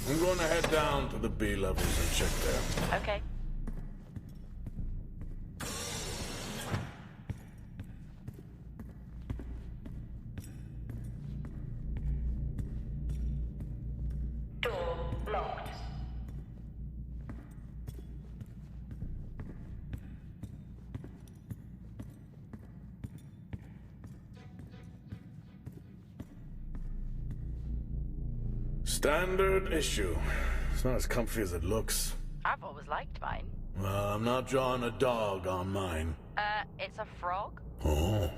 I'm going to head down to the B levels and check there. Okay. Door locked. Standard issue. It's not as comfy as it looks. I've always liked mine. Well, I'm not drawing a dog on mine. It's a frog? Oh.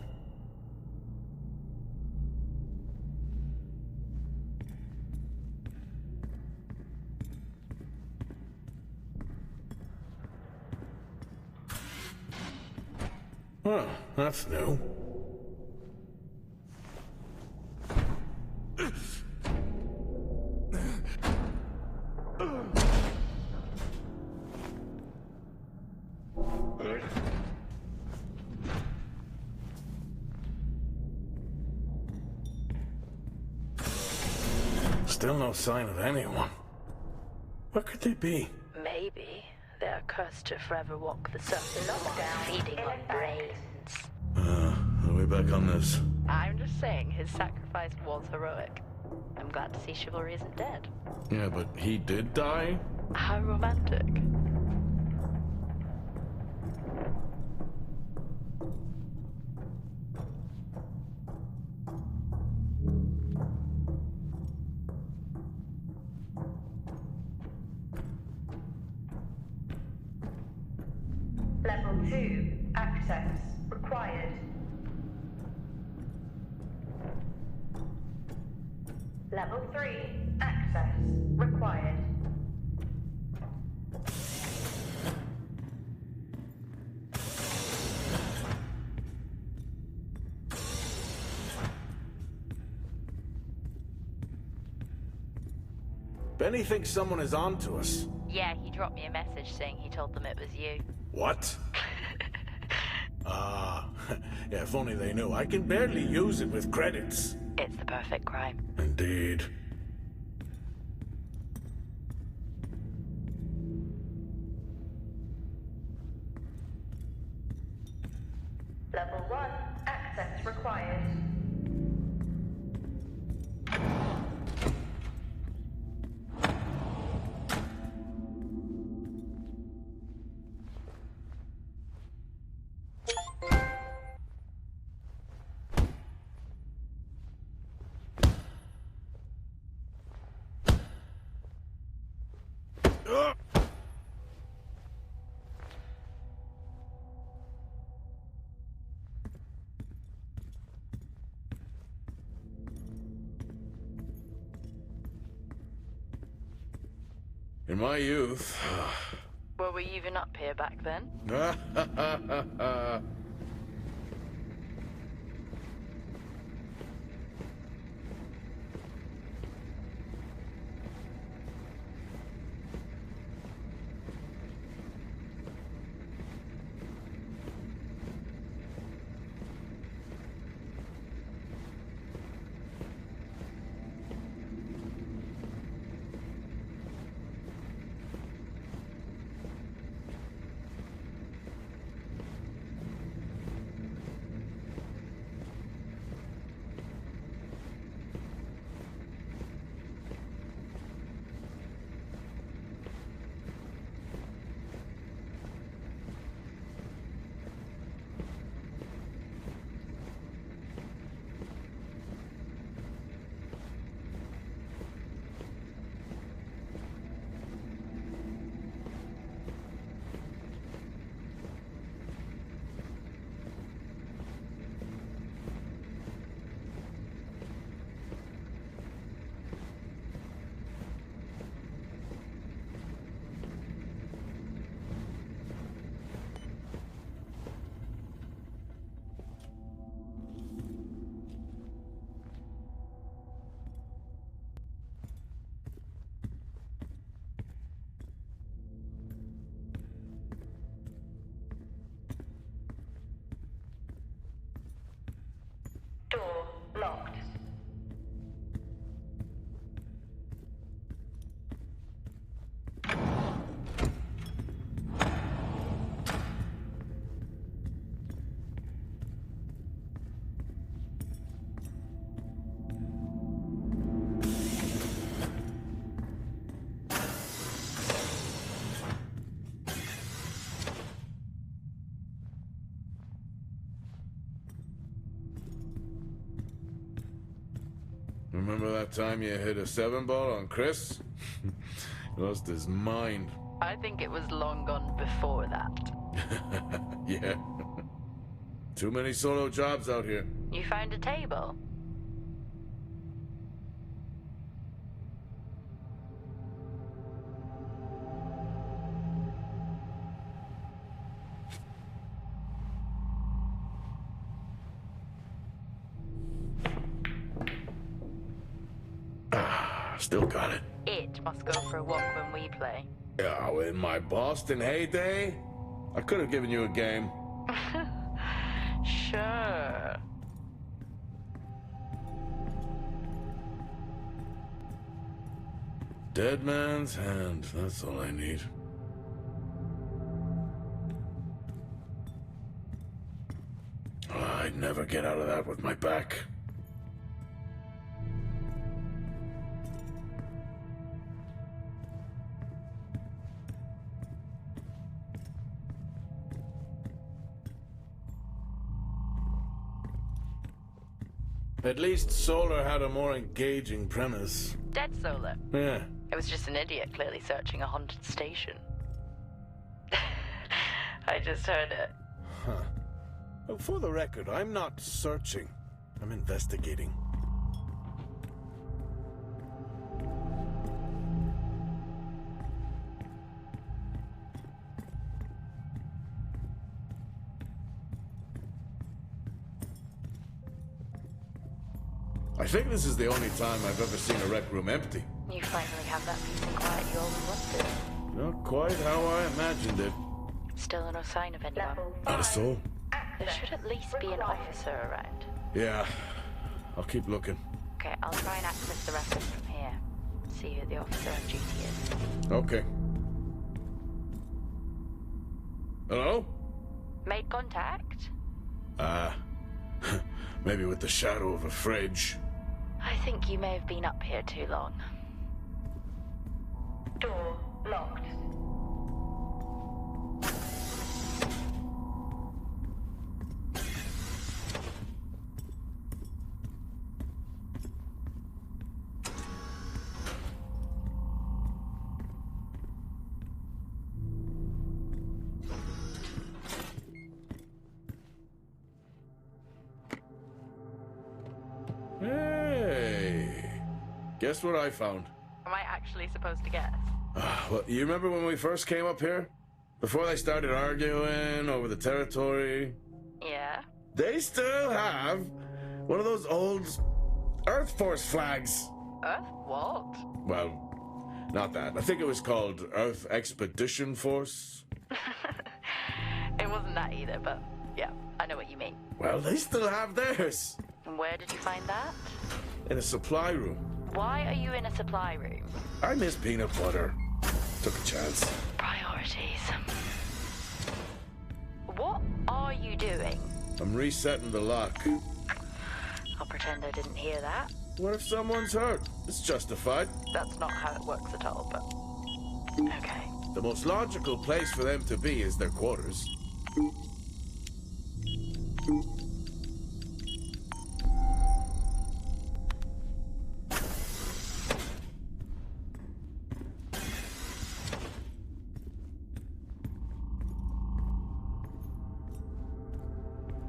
Well, that's new. Still no sign of anyone. Where could they be? Maybe they're cursed to forever walk the surface Lockdown feeding in on effect. brains. Are we back on this? I'm just saying his sacrifice was heroic. I'm glad to see chivalry isn't dead. Yeah, but he did die? How romantic. Level 2. Access required. Level 3. Access required. Benny thinks someone is on to us. Yeah, he dropped me a message saying he told them it was you. What? Yeah, if only they knew. I can barely use it with credits. It's the perfect crime. Indeed. Level 1. Access required. In my youth... Were we even up here back then? Remember that time you hit a 7-ball on Chris? He lost his mind. I think it was long gone before that. Yeah. Too many solo jobs out here. You found a table? Still got it. It must go for a walk when we play. Oh, in my Boston heyday, I could have given you a game. Sure. Dead man's hand, that's all I need. Oh, I'd never get out of that with my back. At least Solar had a more engaging premise. Dead Solar. Yeah. It was just an idiot clearly searching a haunted station. I just heard it. Huh. Well, for the record, I'm not searching. I'm investigating. I think this is the only time I've ever seen a rec room empty. You finally have that peace and quiet you always wanted. Not quite how I imagined it. Still no sign of anyone. Level Not a 5. soul. There should at least be an Required. officer around. Yeah. I'll keep looking. Okay, I'll try and access the records from here. See who the officer on duty is. Okay. Hello? Made contact? Maybe with the shadow of a fridge. I think you may have been up here too long. Door locked. Hey. Guess what I found? Am I actually supposed to guess? Well, you remember when we first came up here? Before they started arguing over the territory? Yeah? They still have one of those old Earth Force flags. Earth what? Well, not that. I think it was called Earth Expedition Force. It wasn't that either, but yeah, I know what you mean. Well, they still have theirs. And where did you find that? In a supply room. Why are you in a supply room? I miss peanut butter. Took a chance. Priorities. What are you doing? I'm resetting the lock. I'll pretend I didn't hear that. What if someone's hurt? It's justified. That's not how it works at all, but... Okay. The most logical place for them to be is their quarters.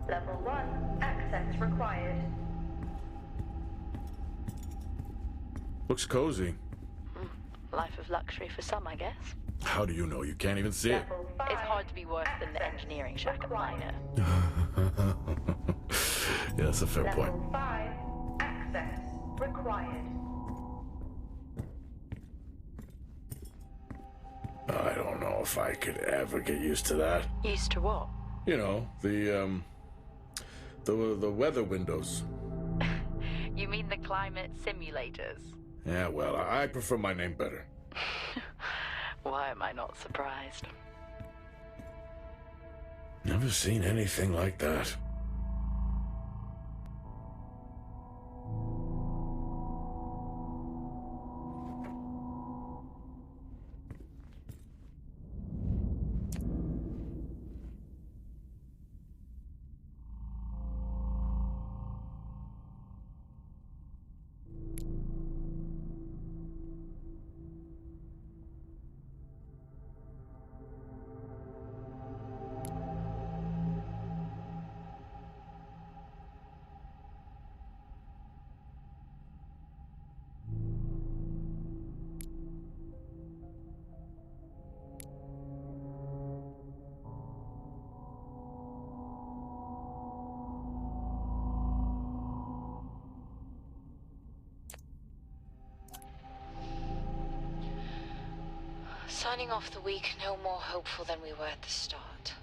Level 1. Access required. Looks cozy. Life of luxury for some, I guess. How do you know? You can't even see it. Level 5. It's hard to be worse than the Access engineering shack at required. Minor. Yeah, that's a fair point. Level 5. Access required. I don't know if I could ever get used to that. Used to what? You know, the weather windows. You mean the climate simulators? Yeah, well, I prefer my name better. Why am I not surprised? Never seen anything like that. Signing off the week no more hopeful than we were at the start.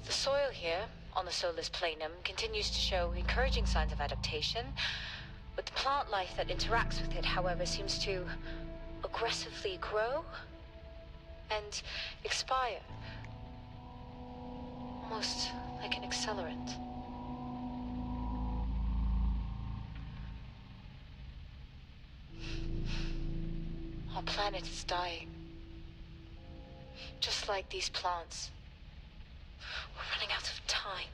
The soil here, on the Solis Planum, continues to show encouraging signs of adaptation, but the plant life that interacts with it, however, seems to aggressively grow and expire. Almost like an accelerant. Our planet is dying. Just like these plants. We're running out of time.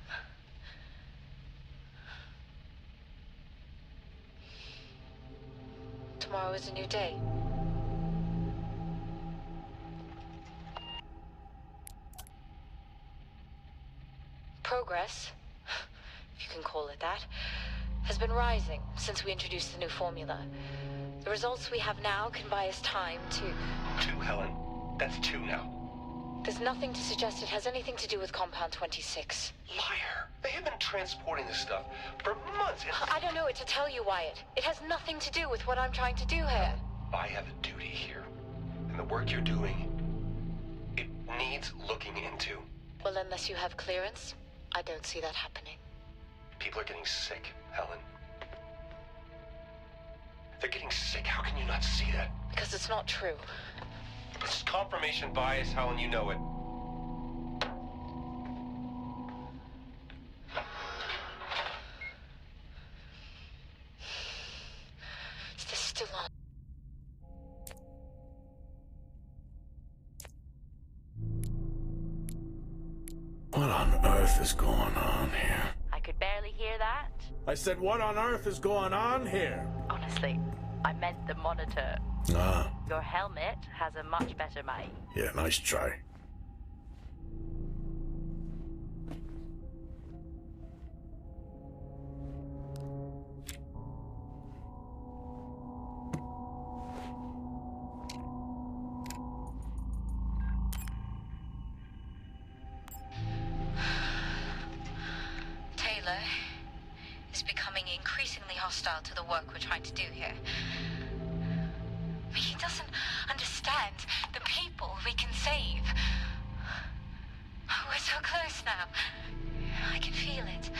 Tomorrow is a new day. Progress, if you can call it that, has been rising since we introduced the new formula. The results we have now can buy us time to... 2, Helen. That's 2 now. There's nothing to suggest it has anything to do with Compound 26. Liar. They have been transporting this stuff for months. I don't know what to tell you, Wyatt. It has nothing to do with what I'm trying to do here. I have a duty here. And the work you're doing, it needs looking into. Well, unless you have clearance, I don't see that happening. People are getting sick, Helen. They're getting sick. How can you not see that? Because it's not true. It's confirmation bias, Helen. You know it. Is this still on? What on earth is going on here? I could barely hear that. I said, what on earth is going on here? Honestly, I meant the monitor. Ah, Your helmet has a much better mic. yeah, nice try. Taylor is becoming increasingly hostile to the work we're trying to do here. He doesn't understand the people we can save. We're so close now. I can feel it.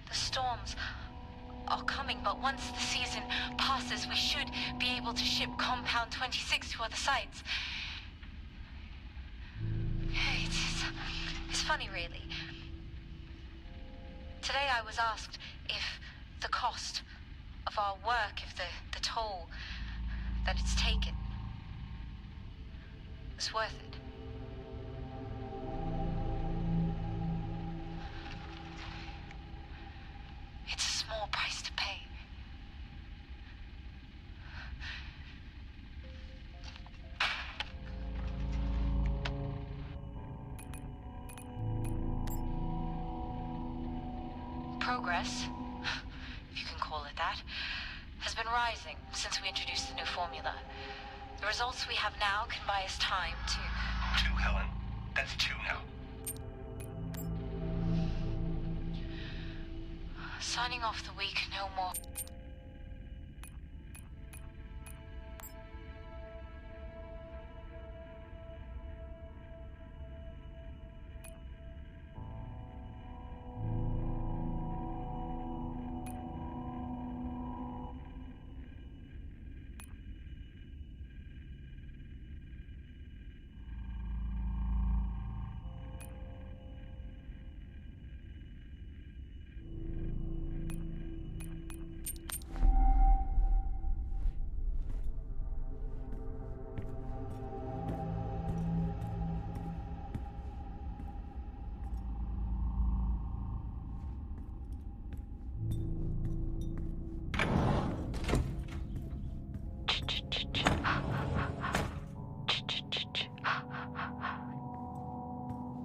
The storms are coming, but once the season passes, we should be able to ship Compound 26 to other sites. It's funny, really. Today I was asked if the cost of our work, if the toll that it's taken is worth it. It's a small price to pay. Progress, if you can call it that, has been rising since we introduced the new formula. The results we have now can buy us time to... 2, Helen. That's 2 now. Signing off the week no more.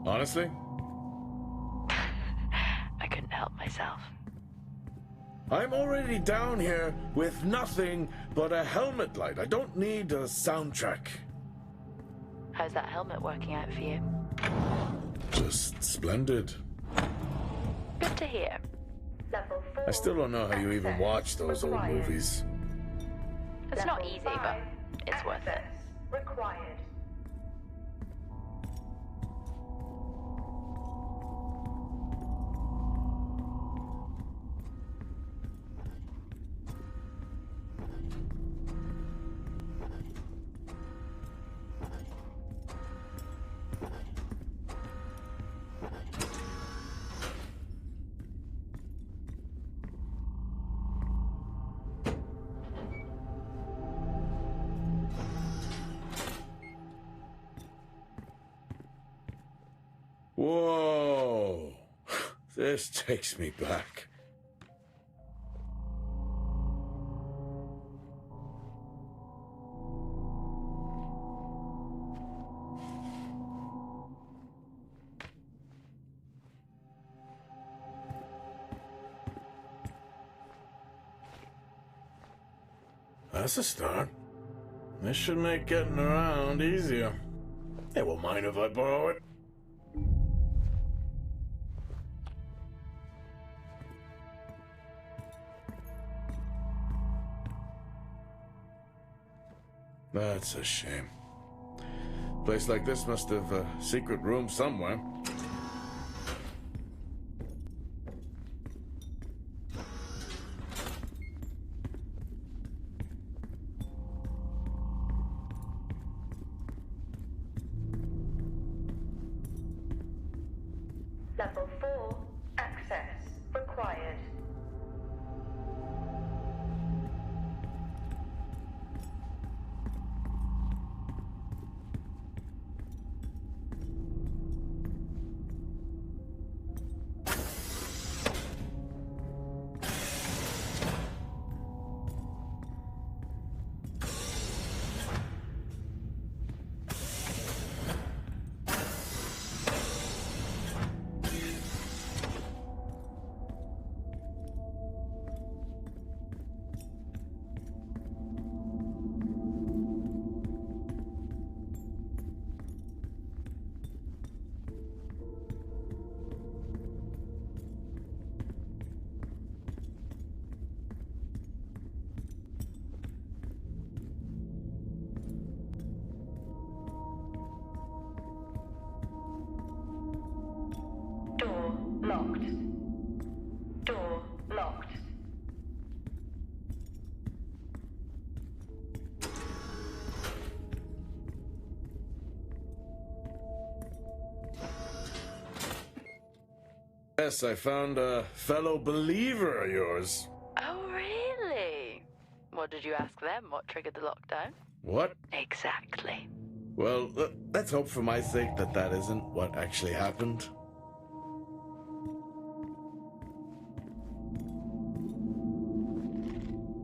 Honestly? I couldn't help myself. I'm already down here with nothing but a helmet light. I don't need a soundtrack. How's that helmet working out for you? Just splendid. Good to hear. Level 4 I still don't know how you even watch those old movies. It's not easy, but it's worth it. Required. Whoa! This takes me back. That's a start. This should make getting around easier. Hey, won't mind if I borrow it. That's a shame. Place like this must have a secret room somewhere. Level 4. Access required. Door locked. Door locked. Yes, I found a fellow believer of yours. Oh, really? What did you ask them? What triggered the lockdown? What? Exactly. Well, let's hope for my sake that that isn't what actually happened.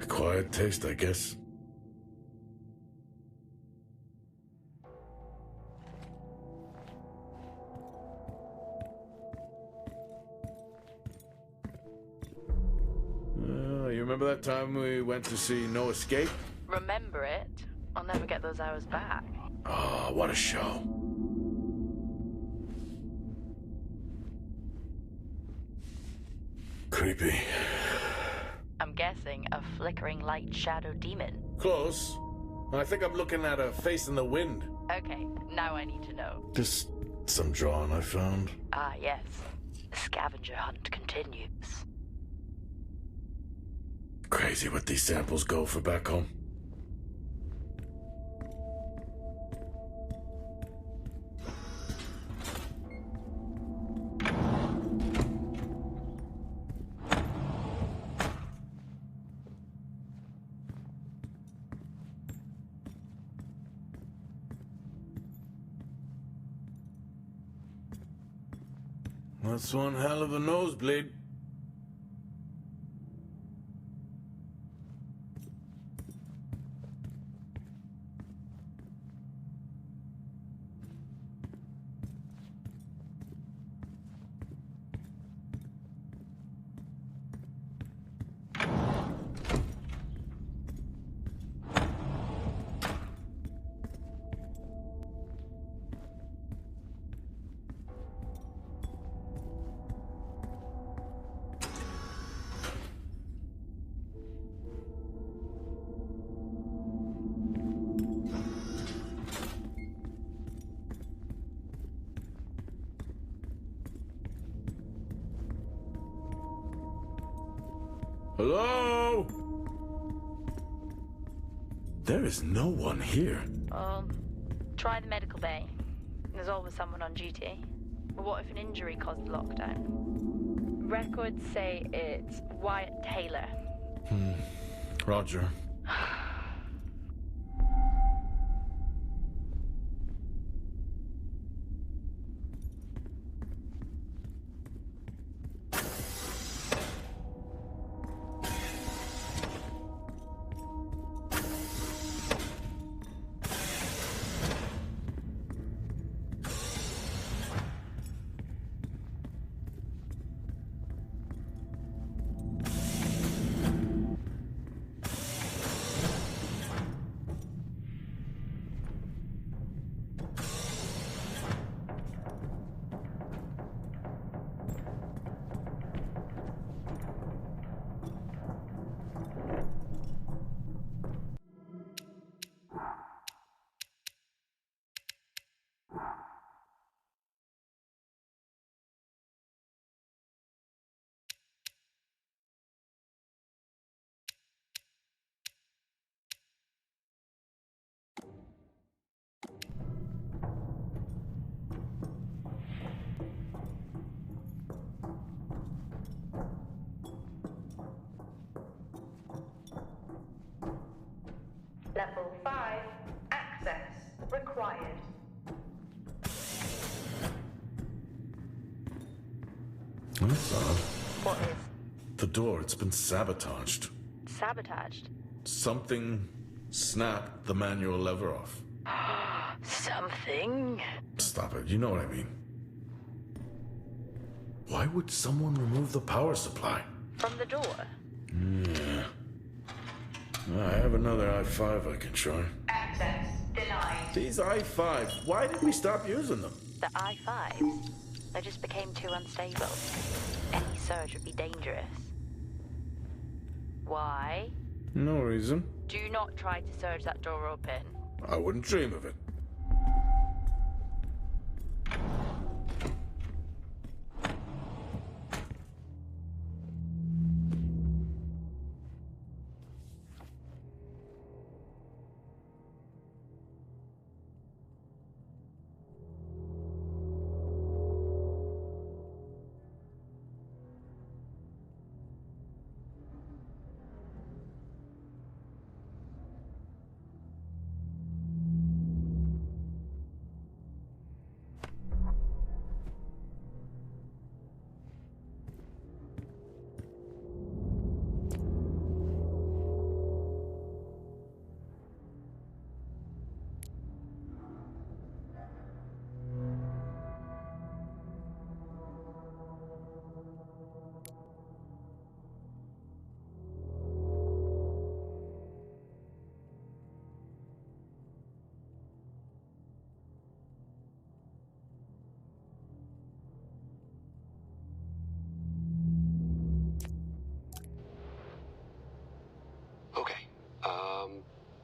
Quiet taste, I guess. You remember that time we went to see No Escape? Remember it? I'll never get those hours back. Oh, what a show. Creepy. I'm guessing a flickering light shadow demon. Close. I think I'm looking at a face in the wind. Okay, now I need to know. Just some drawing I found. Ah, yes. The scavenger hunt continues. Crazy what these samples go for back home. That's one hell of a nosebleed. Hello? There is no one here. Try the medical bay. There's always someone on duty. But what if an injury caused the lockdown? Records say it's Wyatt Taylor. Roger. Level 5. Access required. That's odd. What is? The door, it's been sabotaged. Sabotaged? Something snapped the manual lever off. Something? Stop it, you know what I mean. Why would someone remove the power supply? From the door? Yeah. I have another i5 I can try. Access denied. These i5s, why did we stop using them? The I-5s? They just became too unstable. Any surge would be dangerous. Why? No reason. Do not try to surge that door open. I wouldn't dream of it. Okay,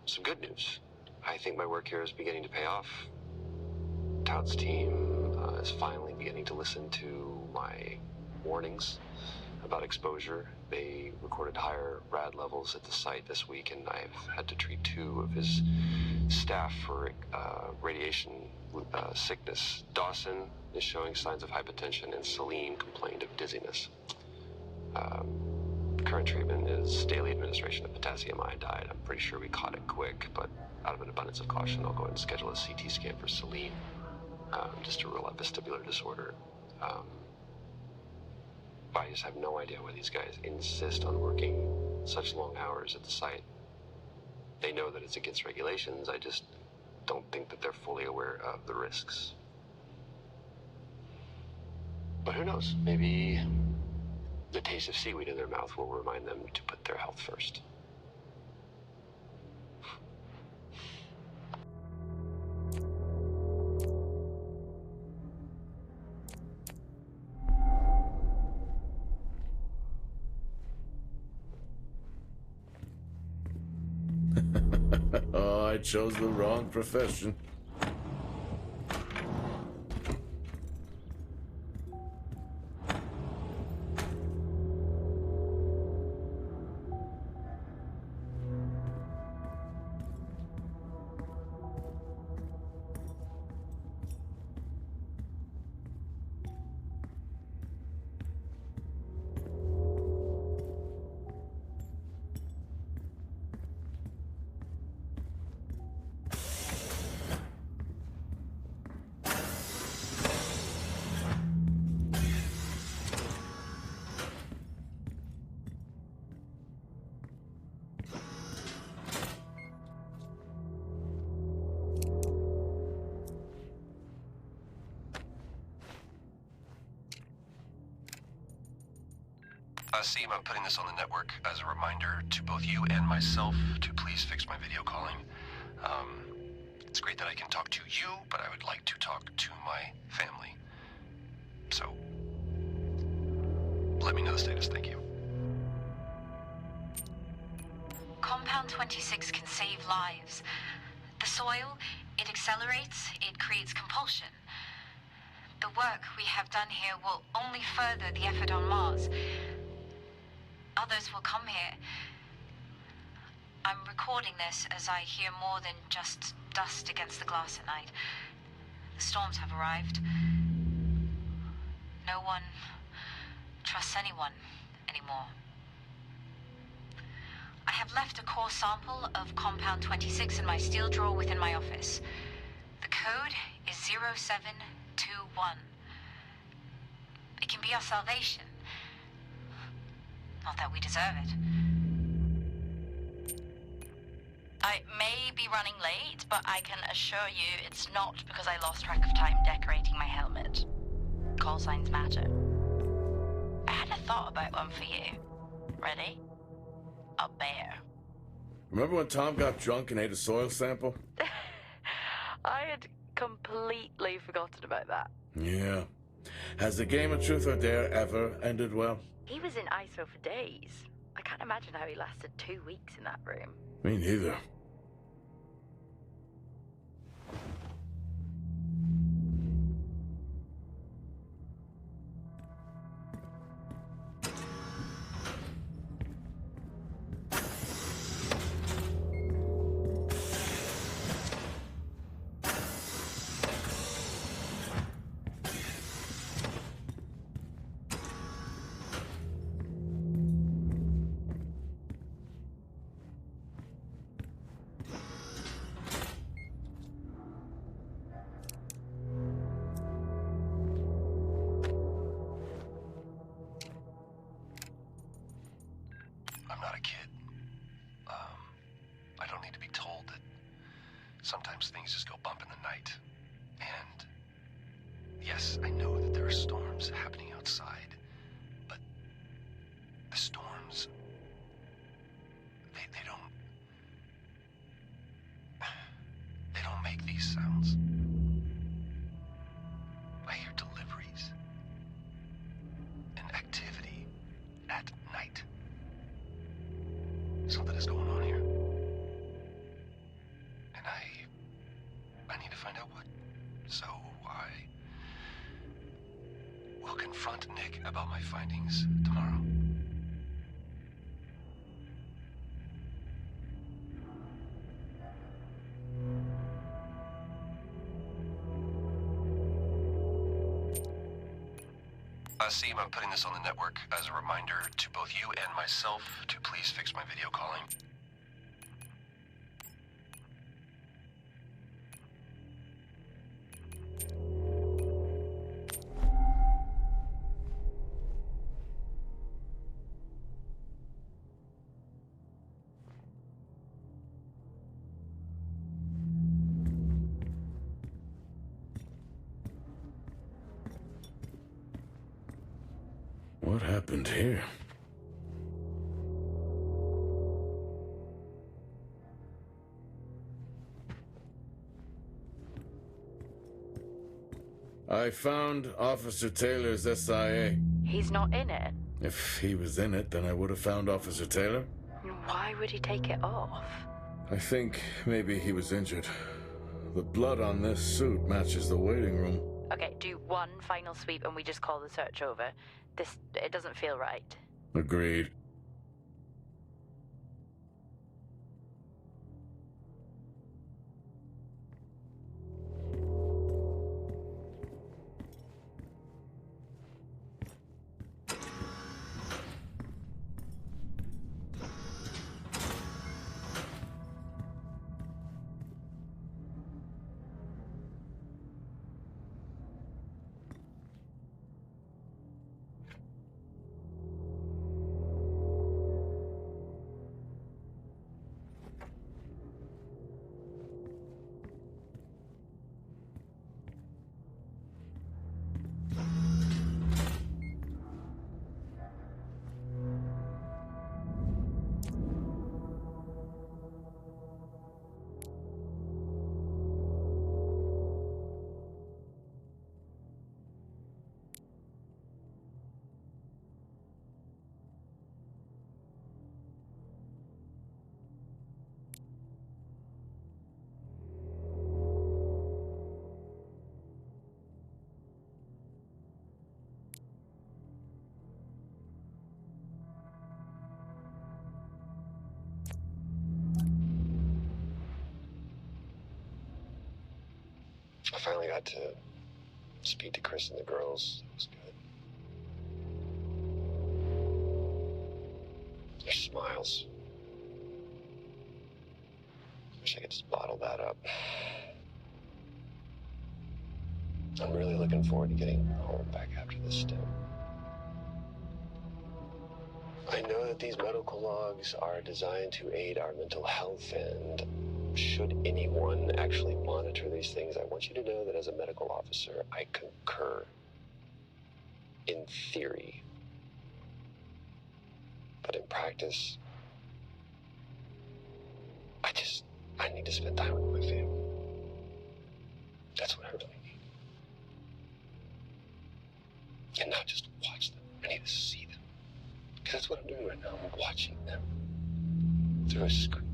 some good news. I think my work here is beginning to pay off. Todd's team is finally beginning to listen to my warnings about exposure. They recorded higher rad levels at the site this week, and I've had to treat 2 of his staff for radiation sickness. Dawson is showing signs of hypotension, and Celine complained of dizziness. Current treatment is daily administration of potassium iodide. I'm pretty sure we caught it quick, but out of an abundance of caution, I'll go ahead and schedule a CT scan for Celine, just to rule out vestibular disorder. I just have no idea why these guys insist on working such long hours at the site. They know that it's against regulations. I just don't think that they're fully aware of the risks. But who knows? Maybe the taste of seaweed in their mouth will remind them to put their health first. Oh, I chose the wrong profession. Seem I'm putting this on the network as a reminder to both you and myself to please fix my video calling. It's great that I can talk to you, but I would like to talk to my family. So, let me know the status, thank you. Compound 26 can save lives. The soil, it accelerates, it creates compulsion. The work we have done here will only further the effort on Mars. Others will come here. I'm recording this as I hear more than just dust against the glass at night. The storms have arrived. No one trusts anyone anymore. I have left a core sample of Compound 26 in my steel drawer within my office. The code is 0721. It can be our salvation. Not that we deserve it. I may be running late, but I can assure you it's not because I lost track of time decorating my helmet. Call signs matter. I had a thought about one for you. Ready? A bear. Remember when Tom got drunk and ate a soil sample? I had completely forgotten about that. Yeah. Has the game of Truth or Dare ever ended well? He was in ISO for days. I can't imagine how he lasted 2 weeks in that room. Me neither. Sometimes things just go bump in the night. And yes, I know that there are storms happening outside, but the storms, they don't make these sounds. I hear deliveries and activity at night. Something is going on here. And I need to find out what. So I will confront Nick about my findings tomorrow. Seem I'm putting this on the network as a reminder to both you and myself to please fix my video calling. What happened here? I found Officer Taylor's SIA. He's not in it. If he was in it, then I would have found Officer Taylor. Why would he take it off? I think maybe he was injured. The blood on this suit matches the waiting room. Okay, do one final sweep and we just call the search over. It doesn't feel right. Agreed. finally got to speak to Chris and the girls. It was good. Their smiles. Wish I could just bottle that up. I'm really looking forward to getting home back after this stint. I know that these medical logs are designed to aid our mental health, and should anyone actually monitor these things, I want you to know that as a medical officer, I concur. In theory. But in practice, I need to spend time with my family. That's what I really need. And not just watch them. I need to see them. Because that's what I'm doing right now. I'm watching them through a screen.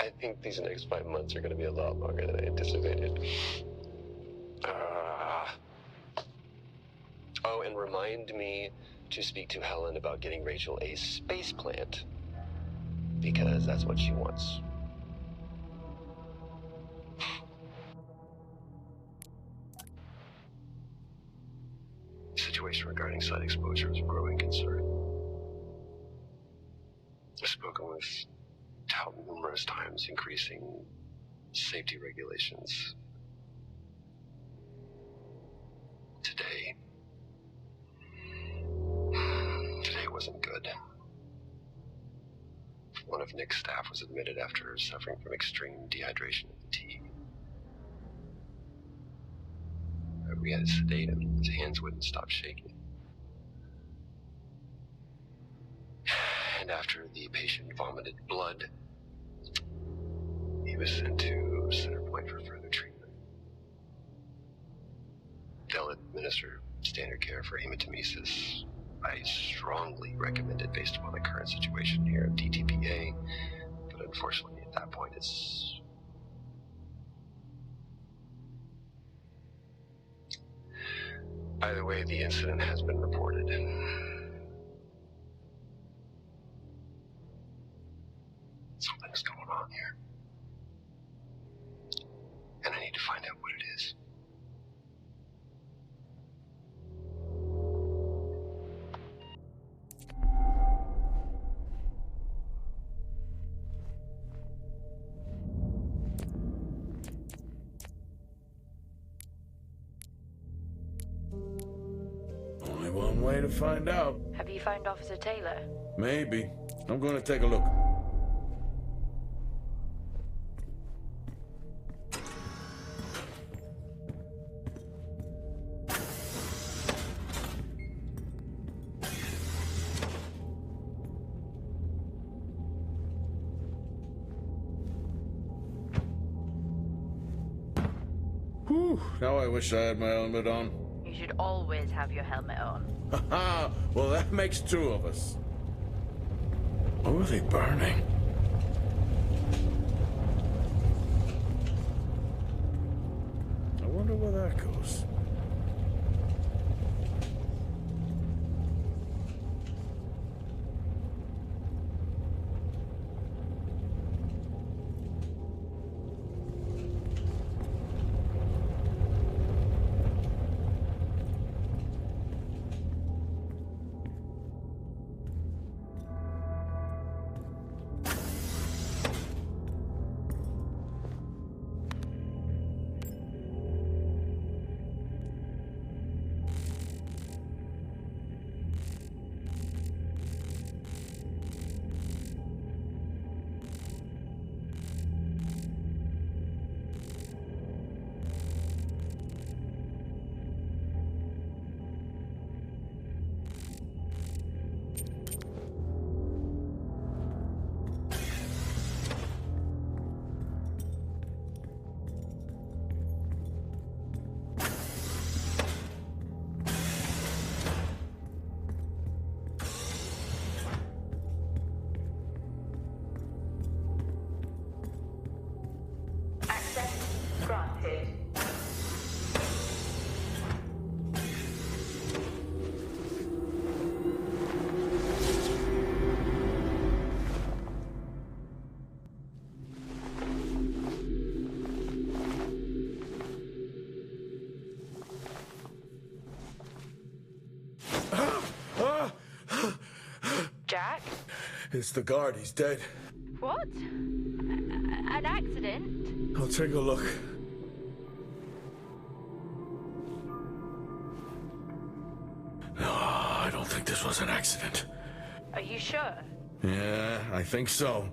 I think these next 5 months are going to be a lot longer than I anticipated. Oh, and remind me to speak to Helen about getting Rachel a space plant. Because that's what she wants. The situation regarding site exposure is a growing concern. I've spoken with Tout numerous times, increasing safety regulations. Today wasn't good. One of Nick's staff was admitted after suffering from extreme dehydration and fatigue. We had to sedate him. His hands wouldn't stop shaking. And after the patient vomited blood, he was sent to Center Point for further treatment. They'll administer standard care for hematemesis. I strongly recommend it based upon the current situation here at DTPA, but unfortunately at that point it's... Either way, the incident has been reported. Something's going on here. And I need to find out what it is. Only one way to find out. Have you found Officer Taylor? Maybe. I'm going to take a look. Whew, now I wish I had my helmet on. You should always have your helmet on. Haha, well that makes two of us. What were they burning? I wonder where that goes. It's the guard. He's dead. What? An accident? I'll take a look. No, I don't think this was an accident. Are you sure? Yeah, I think so.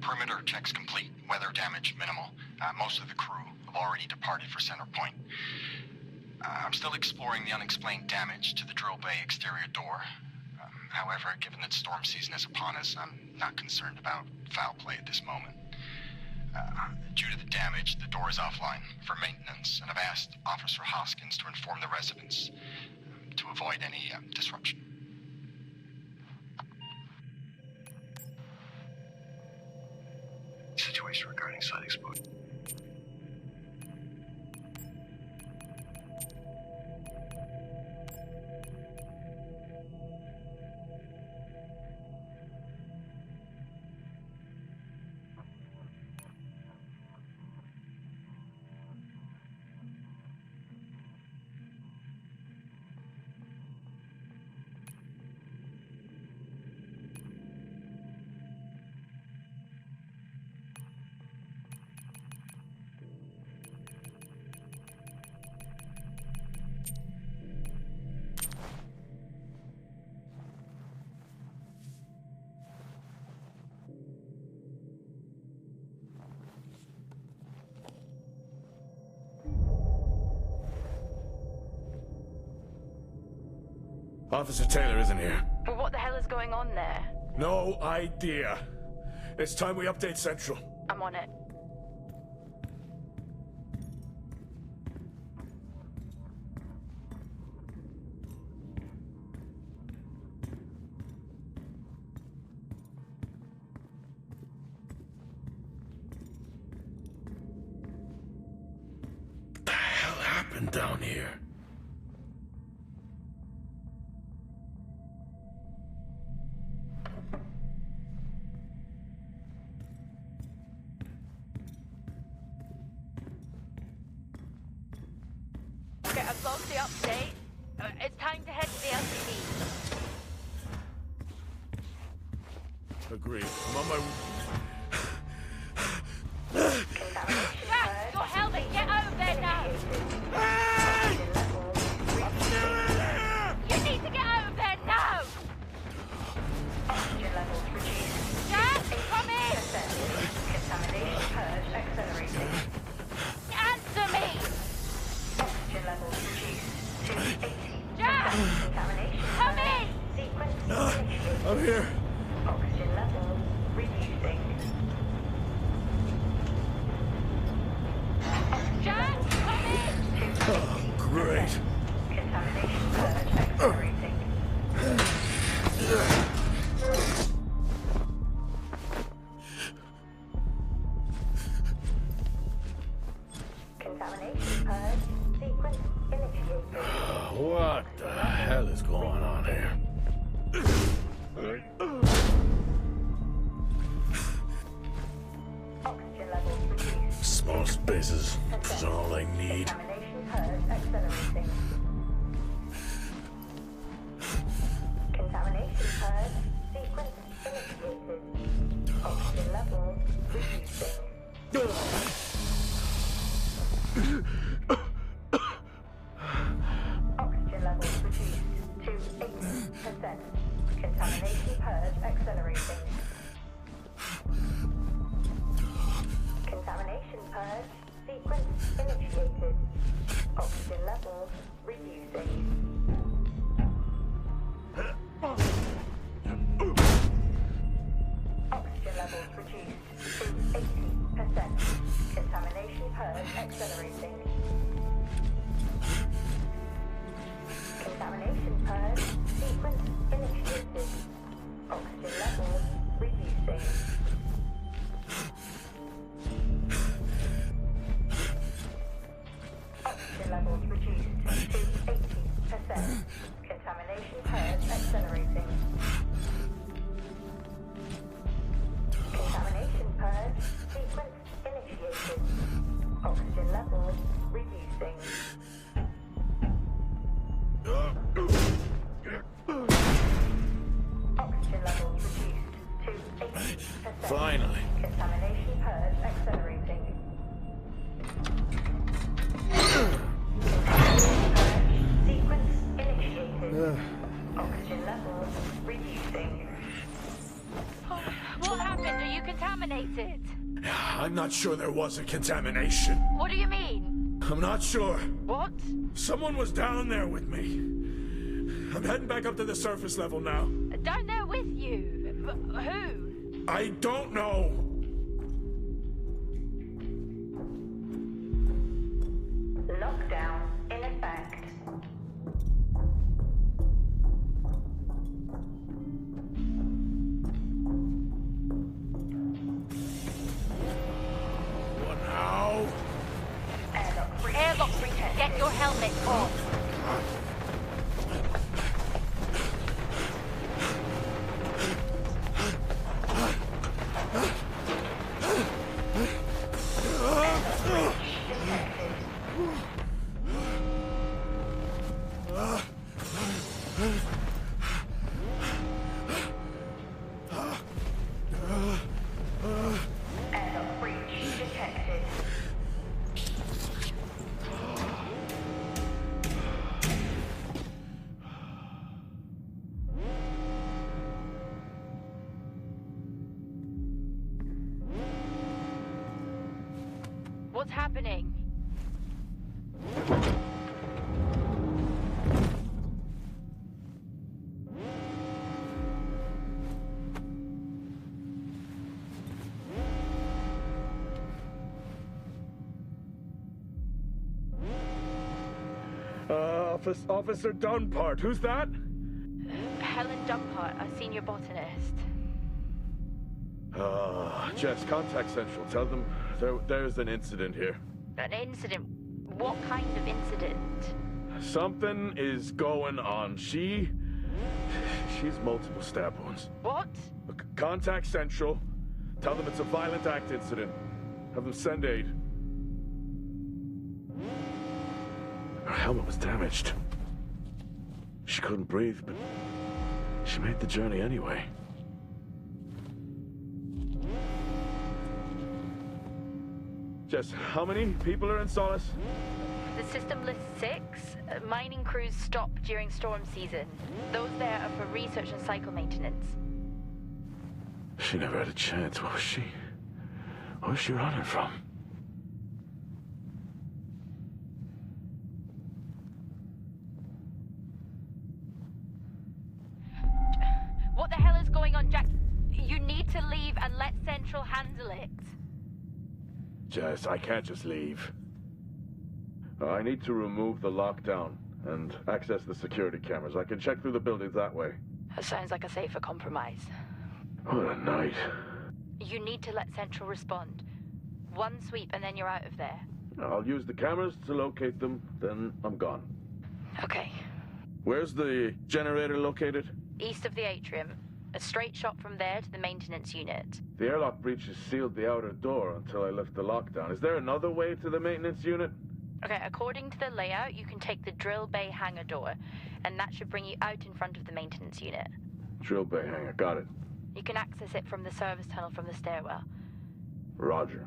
Perimeter checks complete. Weather damage minimal. Most of the crew have already departed for Center Point. I'm still exploring the unexplained damage to the drill bay exterior door. However, given that storm season is upon us, I'm not concerned about foul play at this moment. Due to the damage, the door is offline for maintenance, and I've asked Officer Hoskins to inform the residents to avoid any disruption. Situation regarding site exposure. Officer Taylor isn't here. Well, what the hell is going on there? No idea. It's time we update Central. I'm on it. What the hell happened down here? Okay, I've logged the update. It's time to head to the LCD. Agreed. I'm on my... Jess, your helmet! Get over there now! Hey! You need to get over there now! Oxygen levels reduced. Jess, come in! Contamination purge accelerating. Answer me! Oxygen levels reduced to 80%. Jess! Contamination Come in! sequence I'm initiated. here. Oxygen levels reducing. Jess, come in! Oh, great. Contamination purge accelerating. Contamination purge sequence initiated. What the hell is going on here? Oxygen levels reduced. Small spaces. That's all I need. Contamination purge accelerating. Contamination purge sequence initiated. Oxygen levels reducing. Oxygen levels reduced to 80%. Contamination purge accelerating. Contamination purge sequence initiated. Oxygen levels reducing. Oxygen levels reduced to 80%. Contamination purge accelerating. Contamination purge sequence initiated. Oxygen levels reducing. Oxygen levels reduced Contamination purge accelerating. Sequence initiated. Oxygen levels reducing. What happened? Are you contaminated? I'm not sure there was a contamination. What do you mean? I'm not sure. What? Someone was down there with me. I'm heading back up to the surface level now. Down there with you? Who? I don't know. Lockdown in effect. What now? Airlock breach. Get your helmet off. Airlock breach detected. What's happening? Officer Dunpart, who's that? Helen Dunpart, a senior botanist. Jess, contact Central. Tell them there's an incident here. An incident? What kind of incident? Something is going on. She's multiple stab wounds. What? Contact Central. Tell them it's a violent act incident. Have them send aid. Her helmet was damaged. She couldn't breathe, but she made the journey anyway. Jess, how many people are in Solis? The system lists 6. Mining crews stop during storm season. Those there are for research and cycle maintenance. She never had a chance. What was she running from? What the hell is going on, Jack? You need to leave and let Central handle it. Jess, I can't just leave. I need to remove the lockdown and access the security cameras. I can check through the buildings that way. That sounds like a safer compromise. What a night. You need to let Central respond. One sweep and then you're out of there. I'll use the cameras to locate them, then I'm gone. Okay. Where's the generator located? East of the atrium. A straight shot from there to the maintenance unit. The airlock breaches sealed the outer door until I lift the lockdown. Is there another way to the maintenance unit? Okay, according to the layout, you can take the drill bay hangar door, and that should bring you out in front of the maintenance unit. Drill bay hangar, got it. You can access it from the service tunnel from the stairwell. Roger.